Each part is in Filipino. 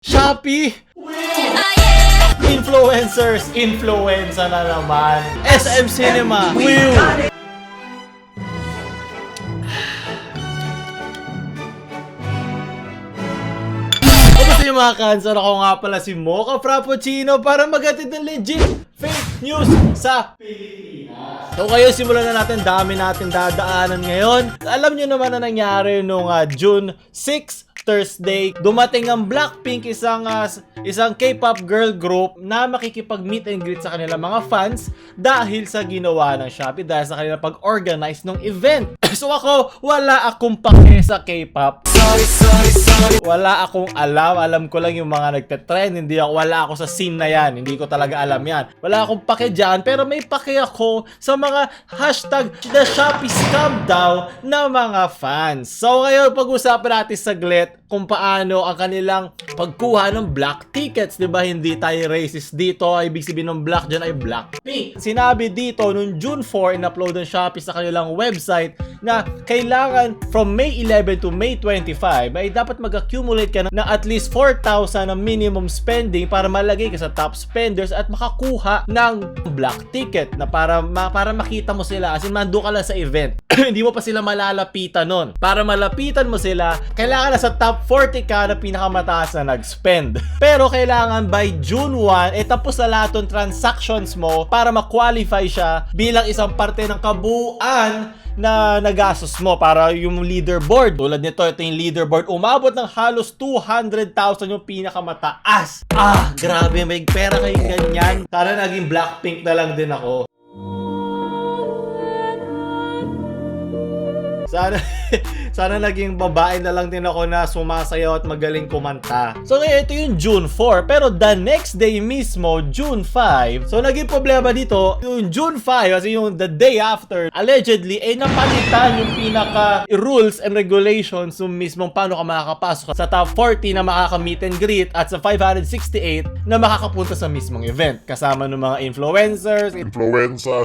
Shopee! Influencers, influenza na naman. SM Cinema, Will! Kamusta yung mga kansan? Ako nga pala si Mocha Frappuccino para maghatid ng legit fake news sa Pilipinas. So ngayon simulan na natin, dami natin dadaanan ngayon. Alam nyo naman na nangyari nung June 6, Thursday, dumating ang Blackpink, isang K-pop girl group na makikipag-meet and greet sa kanilang mga fans dahil sa ginawa ng Shopee, dahil sa kanilang pag-organize ng event. So ako, wala akong pake sa K-pop. Wala akong alam. Alam ko lang yung mga nagte-trend. Wala ako sa scene na yan. Hindi ko talaga alam yan. Wala akong pake dyan. Pero may pake ako sa mga hashtag The Shopee Scam daw na mga fans. So ngayon, pag-usapan natin saglit kung paano ang kanilang pagkuha ng black tickets. Diba hindi tayo racist dito? Ibig sabihin ng black dyan ay Blackpink. Sinabi dito nung June 4, in-upload ng Shopee sa kanilang website na kailangan from May 11 to May 25 ay dapat mag-accumulate ka ng at least 4,000 na minimum spending para malagay ka sa top spenders at makakuha ng black ticket na para makita mo sila, as in mando ka lang sa event. Hindi mo pa sila malalapitan nun. Para malapitan mo sila, kailangan na sa top 40 ka na pinakamataas na nag-spend. Pero kailangan by June 1 tapos na lahat ng transactions mo para ma-qualify siya bilang isang parte ng kabuuan na nagastos mo para yung leaderboard. Tulad nito, ito yung leaderboard. Umabot ng halos 200,000 yung pinakamataas. Grabe, may pera kayong ganyan. Sana naging Blackpink na lang din ako. Sana naging babae na lang din ako na sumasayaw at magaling kumanta. So ngayon, ito yung June 4. Pero the next day mismo, June 5. So naging problema dito, yung June 5, kasi yung the day after, allegedly, napalitan yung pinaka rules and regulations yung mismong paano ka makakapasok sa top 40 na makaka-meet and greet at sa 568 na makakapunta sa mismong event. Kasama ng mga influencers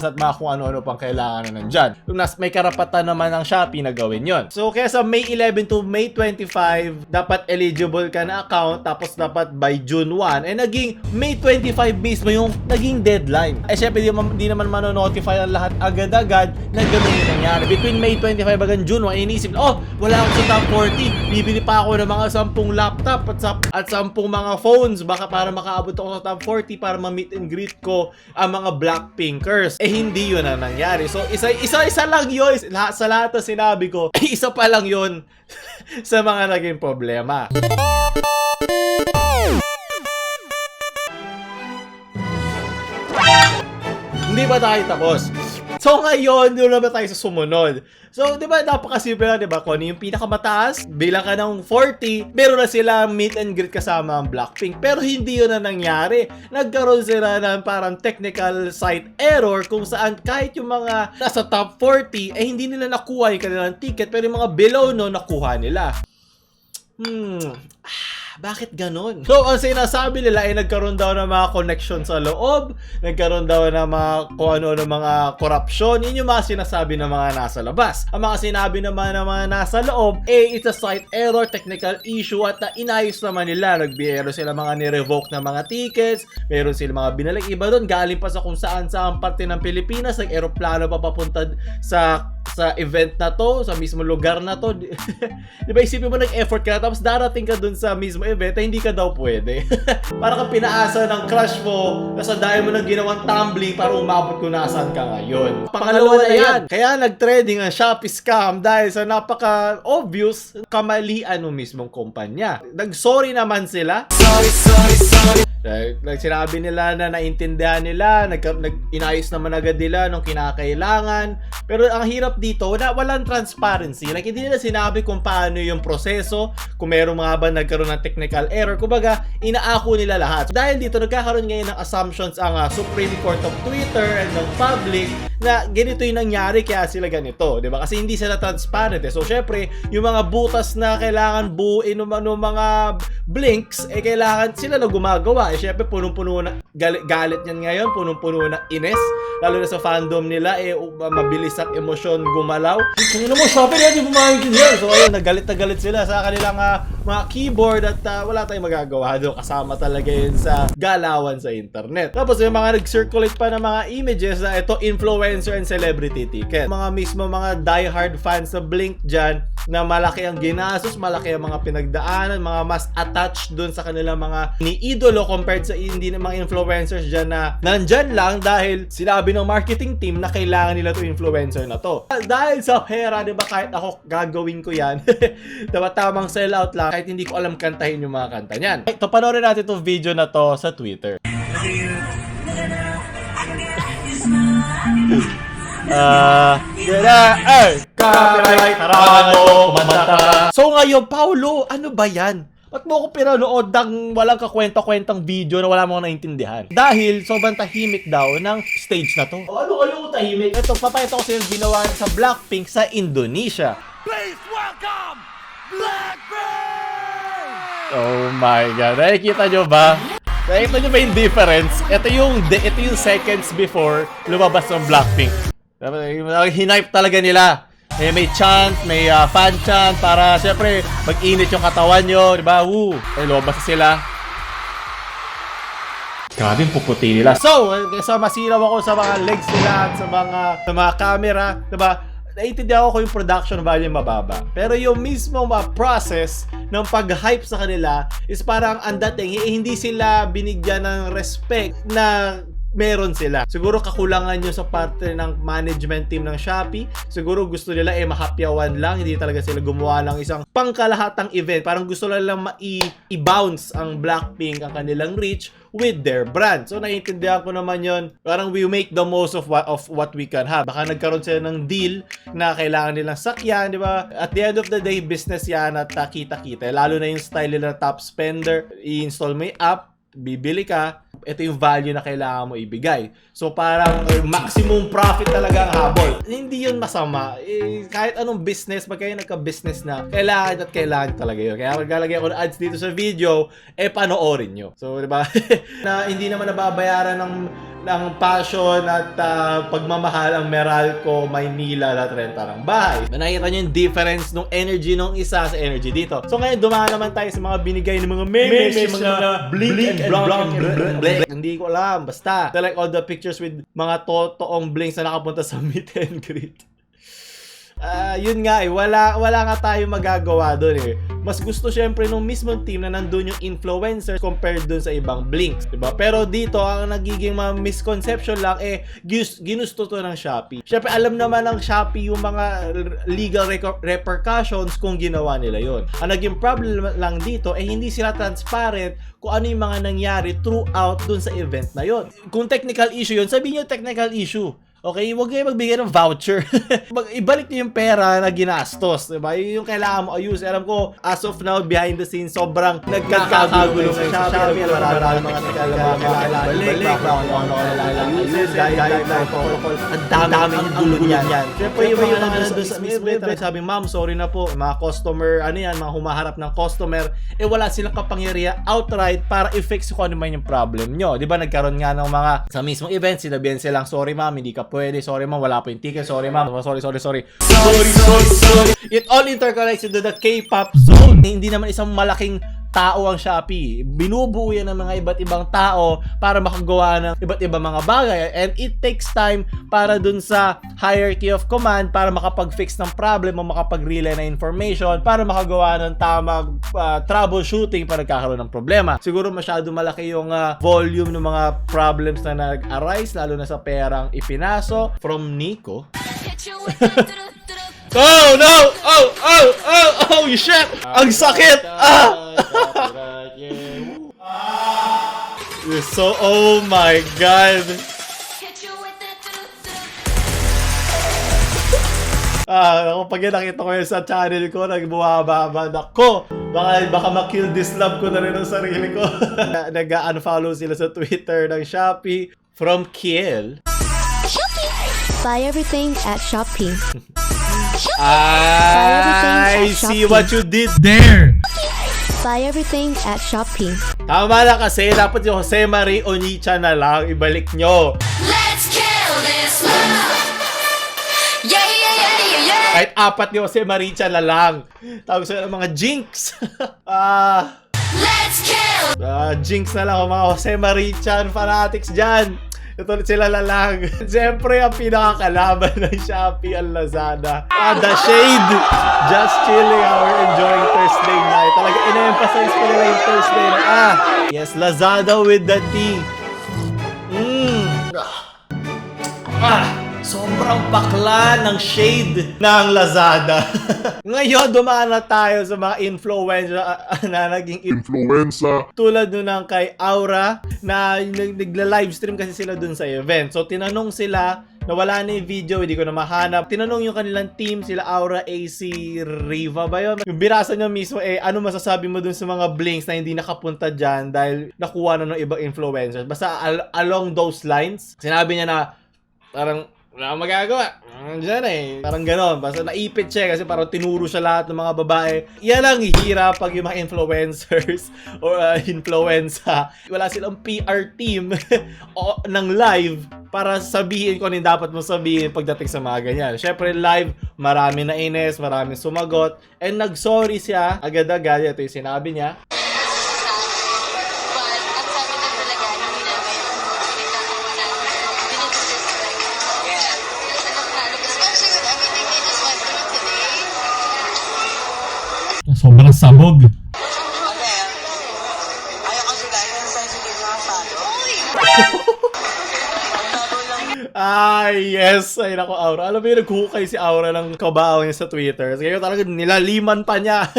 at mga kung ano-ano pang kailangan na nandyan. Yung may karapatan naman ng Shopee na gawin yon. So kaya sa May 11 to May 25 dapat eligible ka na account, tapos dapat by June 1 naging May 25 mismo yung naging deadline. Syempre di naman mano-notify ang lahat agad-agad na gano'n yung nangyari. Between May 25 hanggang June 1 inisip, wala ako sa top 40, bibili pa ako ng mga 10 laptop at 10 mga phones baka para makaabot ako sa top 40 para ma-meet and greet ko ang mga Blackpinkers. Hindi yun ang nangyari. So isa lang yun sa lahat na sinabi ko, isa pa lang yun sa mga naging problema. Hindi ba tayo tapos? So ngayon, doon naman tayo sa sumunod. So, di ba, napakasimple lang, di ba? Kung ano yung pinakamataas, bilang ka ng 40, meron na sila meet and greet kasama ang Blackpink. Pero hindi yun na nangyari. Nagkaroon sila ng parang technical site error kung saan kahit yung mga nasa top 40, hindi nila nakuha yung kanilang ticket, pero yung mga below no, nakuha nila. Bakit ganon? So, ang sinasabi nila ay nagkaroon daw ng mga connection sa loob, nagkaroon daw ng mga kung ano ng mga corruption. Yun yung mga sinasabi ng mga nasa labas. Ang mga sinabi naman ng mga nasa loob, it's a site error, technical issue, at inayos naman nila. Meron sila mga ni-revoke na mga tickets, meron sila mga binalik. Iba doon, galing pa sa kung saan parte ng Pilipinas, nag-aeroplano pa papunta sa event na to, sa mismo lugar na to. Di ba, isipin mo nag-effort ka, tapos darating ka dun sa mismo event, hindi ka daw pwede. Para kang pinaasa ng crush mo, kasi dahil mo nang ginawang tumbling para umabot kung nasaan ka ngayon. Pangalawa na yan. Kaya nag-trending ang Shopee scam dahil sa napaka-obvious kamalian ng mismong kumpanya. Nag-sorry naman sila. Sorry. Sinabi nila na naintindihan nila, inayos naman agad nila nung kinakailangan. Pero ang hirap dito, walang transparency. Like, hindi nila sinabi kung paano yung proseso, kung meron mga ba nagkaroon ng technical error. Kumbaga, inaako nila lahat. Dahil dito, nagkakaroon ngayon ng assumptions ang Supreme Court of Twitter and ng public na ganito yung nangyari kaya sila ganito, di ba? Kasi hindi sila transparent eh. So syempre, yung mga butas na kailangan buuin ng mga blinks, eh kailangan sila na gumagawa. Eh syempre, punong-puno na galit niyan ngayon, punong-puno na ines, lalo na sa fandom nila, eh mabilis ang emosyon gumalaw. Kung mo, Shopee na, di bumahintindihan. So ayun, nagalit na galit sila sa kanilang mga keyboard at wala tayong magagawa doon. Kasama talaga yun sa galawan sa internet. Tapos may mga nag-circulate pa ng mga images na ito influencer and celebrity ticket. Mga mismo mga diehard fans sa Blink dyan na malaki ang ginastos, malaki ang mga pinagdaanan, mga mas attached dun sa kanilang mga ni-idolo compared sa hindi ng mga influencers dyan na nandyan lang dahil sinabi ng marketing team na kailangan nila to influencer na to. Dahil sa pera, di ba, kahit ako gagawin ko yan. Diba, tamang sellout lang kahit hindi ko alam kantahin yung mga kanta niyan. Ito, panoorin natin itong video na to sa Twitter. Copyright, tarano, kumanta. So ngayon, Paulo, ano ba yan? Ba't mo ako pinanood ng walang kakwenta-kwentang video na wala mo naintindihan? Dahil sobrang tahimik daw ng stage na to. O ano kayo tahimik? Ito, papayata ko sa yung ginawa sa Blackpink sa Indonesia. Please welcome Blackpink! Oh my God. Nakikita nyo ba? Nakikita nyo ba yung difference? Ito yung seconds before lumabas ng Blackpink. Hinipe talaga nila. May chant, may fan chant para siyempre mag-init yung katawan nyo, di ba? Lumabas sila. Grabe yung puputi nila. So, masiraw ako sa mga legs nila at sa mga camera, di ba? Naiintindihan ko yung production value mababa. Pero yung mismo process ng pag-hype sa kanila is parang ang dating, hindi sila binigyan ng respect na meron sila. Siguro kakulangan nyo sa parte ng management team ng Shopee. Siguro gusto nila mahapyawan lang. Hindi talaga sila gumawa ng isang pangkalahatang event. Parang gusto nila i-bounce ang Blackpink, ang kanilang reach with their brand. So naiintindihan ko naman yon. Parang we make the most of what we can have. Baka nagkaroon sila ng deal na kailangan nilang sakyan, di ba? At the end of the day, business yan at kita-kita. Lalo na yung style nila top spender. I-install mo yung app, bibili ka, ito yung value na kailangan mo ibigay. So parang maximum profit talaga ang habol. Hindi yun masama. Kahit anong business, pag kayo nagka-business na, kailangan talaga yun. Kaya maglalagay ako ng ads dito sa video, panoorin nyo. So, di ba? Na hindi naman nababayaran ng passion at pagmamahal ang Meralco, Maynila at renta ng bahay. Nakikita nyo yung difference ng energy ng isa sa energy dito. So ngayon, dumaan naman tayo sa mga binigay ng mga memes, mga blink and brown and black. Hindi ko alam, basta select all the pictures with mga totoong blinks na nakapunta sa meet and greet. Yun nga wala nga tayo magagawa doon Mas gusto syempre nung mismong team na nandun yung influencer compared dun sa ibang blinks, diba? Pero dito, ang nagiging misconception lang ginusto to ng Shopee. Syempre, alam naman ng Shopee yung mga legal repercussions kung ginawa nila yon. Ang naging problem lang dito, hindi sila transparent kung ano yung mga nangyari throughout dun sa event na yon. Kung technical issue yun, sabihin nyo technical issue. Okay, huwag kayo magbigay ng voucher. Ibalik niyo yung pera na ginastos, diba? Yung kailangan mo ayus. Alam ko, as of now, behind the scenes, sobrang nagkakagulo sa Shopee. Marami mga kailangan balik, ang daming gulo niyan. Siyempre, yung mga nandun sa mismo, sabi, ma'am, sorry na po, mga customer, mga humaharap ng customer, wala silang kapangyarihan outright para i-fix kung ano man yung problem nyo. Diba, nagkaroon nga ng mga, sa mismong event, sinabihan silang, sorry ma'am, hindi ka pwede, sorry ma'am, wala po yung ticket, sorry ma'am, sorry. It all interconnects into the K-pop zone. Hindi naman isang malaking tao ang Shopee. Binubuo yan ng mga iba't ibang tao para makagawa ng iba't ibang mga bagay. And it takes time para dun sa hierarchy of command para makapag-fix ng problem o makapag-relay na information para makagawa ng tamang troubleshooting para nagkakaroon ng problema. Siguro masyado malaki yung volume ng mga problems na nag-arise lalo na sa perang ipinaso from Nico. Oh no! Oh shit! Ang sakit! So, oh my God! Pag nakita ko yun sa channel ko, nagbuhababad ako. Baka ma-kill this love ko na rin ang sarili ko. Nag-unfollow sila sa Twitter ng Shopee from Kiel. Shopee! Buy everything at Shopee. I see what you did There! Buy everything at Shopee. Tama na kasi, dapat yung Jose Marie Onicha na lang, ibalik nyo. Let's kill this love. Yeah, yeah, yeah, yeah, yeah. Kahit apat ni Jose Maricha na lang. Tawag sa mga jinx. Let's kill. Jinx na lang, mga Jose Marichan fanatics dyan. Ito sila na lang. Siyempre, ang pinakakalaban ng Shopee ang Lazada. The Shade. Just chilling, we're enjoying Thursday night. Talaga, ina-emphasize ko nila yung Thursday na. Yes, Lazada with the T. Sobrang bakla ng shade ng Lazada. Ngayon, dumaan na tayo sa mga influencer na naging influenza. tulad nun ng kay Aura na nagla-livestream kasi sila dun sa event. So, tinanong sila na wala na yung video, hindi ko na mahanap. Tinanong yung kanilang team, sila Aura, AC, Riva ba yun? Yung binasa niya mismo, ano masasabi mo dun sa mga blinks na hindi nakapunta dyan dahil nakuha na ng ibang influencers? Basta along those lines, sinabi niya na parang wala akong magagawa. Diyan parang ganon. Basta naipit siya kasi parang tinuro siya lahat ng mga babae. Yan ang hirap pag yung mga influencers or influenza. Wala silang PR team ng live para sabihin kung ano yung dapat mong sabihin pagdating sa mga ganyan. Syempre live, marami na ines, marami sumagot. And nag-sorry siya agad-agad. Ito yung sinabi niya. Sobrang sabog. Yes. Ay, nako, Aura. Alam mo yung naghuhukay si Aura ng kabaw niya sa Twitter. Kaya talaga nilaliman pa niya.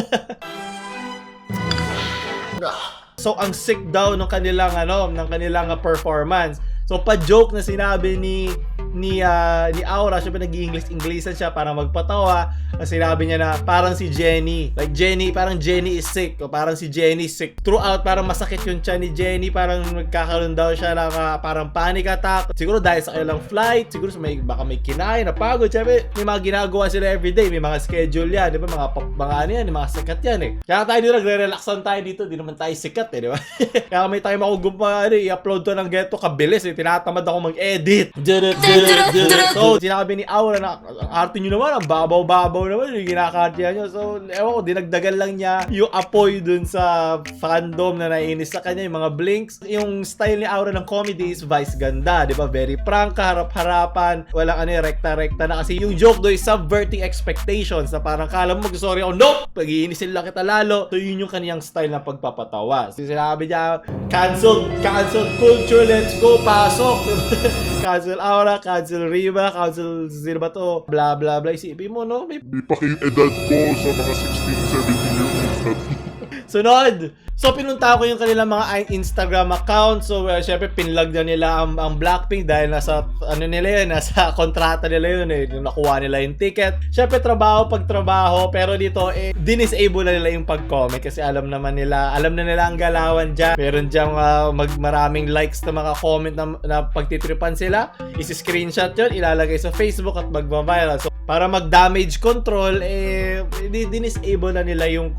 So, ang sick daw ng kanilang, performance. So, pa-joke na sinabi ni Aura, syempre nag-i-English-Englishan siya para magpatawa. Sinabi niya na parang si Jenny. Like Jenny, parang Jenny is sick. O parang si Jenny is sick. Throughout, parang masakit yung tiyan ni Jenny. Parang nagkakaroon daw siya ng parang panic attack. Siguro dahil sa kanilang flight. Siguro baka may kinain, napagod. Syempre, may mga ginagawa sila everyday. May mga schedule yan. Di ba? Mga ano yan, mga sikat yan eh. Kaya tayo dito, nagre-relaxan tayo dito. Di naman tayo sikat eh, di ba? Kaya may time ako i-upload to ng Geto kabilis eh. Tinatamad ako mag-edit. So, sinabi ni Aura na ang arte nyo naman, ang babaw-babaw naman yung kinakartya nyo. So, ewan ko, dinagdagan lang niya yung apoy dun sa fandom na naiinis sa kanya, yung mga blinks. Yung style ni Aura ng comedy is vice ganda, di ba? Very prank, harap-harapan, walang rekta-rekta na kasi yung joke do is subverting expectations na parang kala mo mag-sorry ako, nope! Pag-iinisin lang kita lalo. So, yun yung kaniyang style ng pagpapatawa. So, sinabi niya, cancel culture, let's go, pasok! Cancel Aura, cancel Riva, cancel sino ba to? Blah, blah, blah. Isipin mo, no? May Di pa kayo edad ko sa mga 16-17 years old. sunod! So, pinunta ko yung kanilang mga Instagram account. So, syempre, pinlog na nila ang Blackpink dahil nasa, nasa kontrata nila yun eh. Nakuha nila yung ticket. Syempre, pagtrabaho. Pero dito, dinisable na nila yung pag-comment kasi alam na nila ang galawan dyan. Meron dyan maraming likes na mga comment na pagtitripan sila. Isi-screenshot yun, ilalagay sa Facebook at magbaviral. So, para mag-damage control, dinisable na nila yung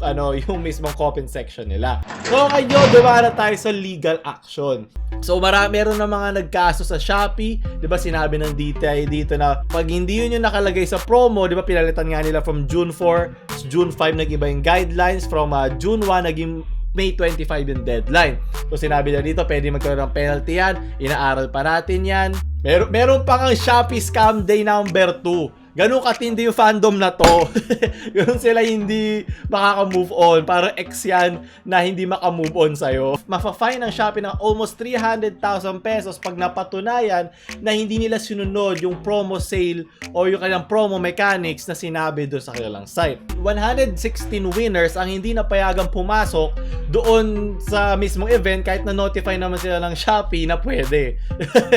mismong comment section nila. So ngayon, dumara tayo sa legal action. So meron na mga nagkaso sa Shopee, 'di ba? Sinabi ng DTI dito na pag hindi yun yung nakalagay sa promo, 'di ba? Pinalitan nga nila from June 4, June 5 nag-iba yung guidelines, from June 1 naging May 25 yung deadline. So sinabi na dito, pwede magkaroon ng penalty yan. Inaaral pa natin yan. Meron pa kang Shopee Scam Day number 2. Ganun katindi yung fandom na to. Ganun sila hindi makaka-move on. Parang ex yan na hindi maka-move on sa'yo. Mafa-fine ang Shopee ng almost 300,000 pesos pag napatunayan na hindi nila sinunod yung promo sale o yung kanilang promo mechanics na sinabi doon sa kanilang site. 116 winners ang hindi napayagang pumasok doon sa mismong event kahit na-notify naman sila ng Shopee na pwede.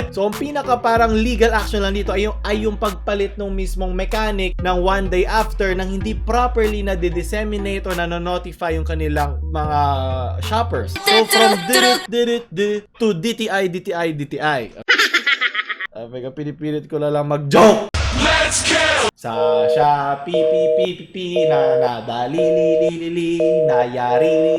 So, ang pinaka parang legal action lang dito ay yung pagpalit ng mismong mechanic ng one day after nang hindi properly na disseminate o na-notify yung kanilang mga shoppers. So from to DTI. Ay, pinipilit ko na lang mag-joke. Let's go! Sa Shopee, na dali, na yari,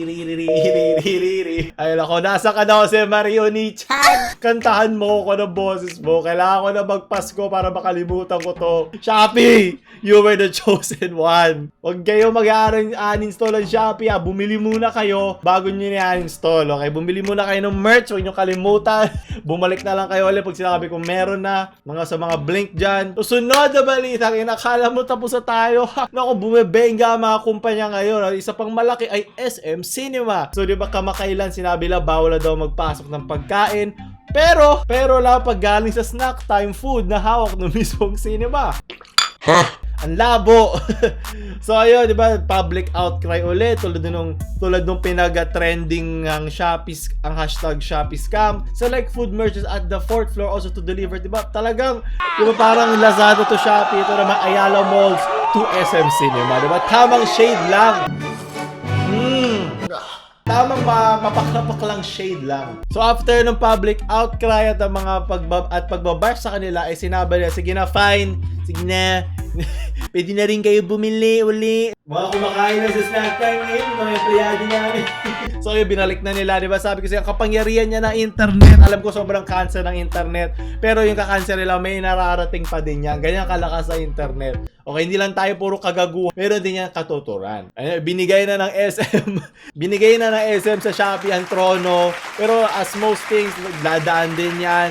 Ay, ako, nasa ka na si Mario Nichan. Kantahan mo ko ng boses mo. Kailangan ko na magpasko para makalimutan ko to. Shopee, you were the chosen one. Huwag kayo mag-uninstall ng Shopee, ha. Bumili muna kayo bago nyo i-uninstall, okay? Bumili muna kayo ng merch, huwag nyo kalimutan. Bumalik na lang kayo ulit pag sinabi kong meron na sa mga blink dyan. Susunod na balita, akala mo tapos na tayo. Naku, bumebenga ang mga kumpanya ngayon. Isa pang malaki ay SM Cinema. So, di ba kamakailan sinabi lang bawal na daw magpasok ng pagkain. Pero lang pag galing sa snack time food na hawak ng mismong cinema. Ang labo. So ayun, di ba, public outcry ulit tulad nung pinag-trending ang hashtag Shopee scam. Select food merchants at the 4th floor also to deliver, di ba? Talagang, di ba, parang Lazada to Shopee, ito naman Ayala Malls to SM Cinema, di ba? Tamang shade lang. Tamang mapaklapak lang shade lang. So after ng public outcry at ang mga pagbabash sa kanila, ay sinabi nila, sige na, fine, sige na, pwede na rin kayo bumili uli. Mga kumakain na sa snack time ngayon, mga empleyado namin. So yun, binalik na nila, di ba? Sabi ko siya, kapangyarihan niya ng internet. Alam ko sobrang cancer ng internet. Pero yung kakanser nila, may nararating pa din yan. Ganyan kalakas sa internet. Okay, hindi lang tayo puro kagaguhan. Meron din yan katuturan. Binigay na ng SM. Binigay na ng SM sa Shopee ang trono. Pero as most things, dadaan din yan.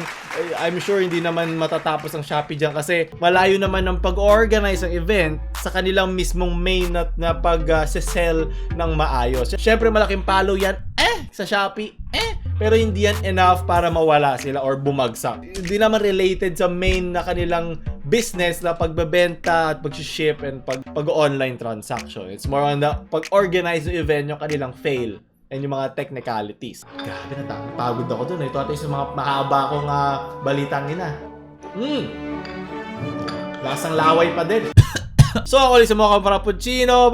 I'm sure hindi naman matatapos ang Shopee dyan kasi malayo naman ng pag-organize ng event sa kanilang mismong main na pag-sell ng maayos. Siyempre malaking palo yan sa Shopee, pero hindi yan enough para mawala sila or bumagsak. Hindi naman related sa main na kanilang business na pagbebenta at pag-ship and pag-online transaction. It's more on the pag-organize ng event yung kanilang fail and yung mga technicalities. Grabe, pagod ako dun. Ito ata yung sa mga mahaba akong balitang ina. Lasang laway pa din. So ako ulit sa mga Frappuccino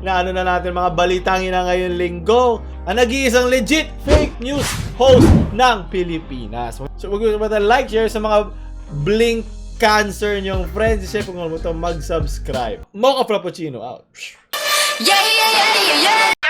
na ano na natin mga balitang ina ngayon linggo. Ang nag-iisang legit fake news host ng Pilipinas. So wag mo like, share sa mga blink cancer nyong friends. Siyempre kung ano mo ito, mag-subscribe. Mocha Frappuccino out. Yeah, yeah, yeah, yeah, yeah.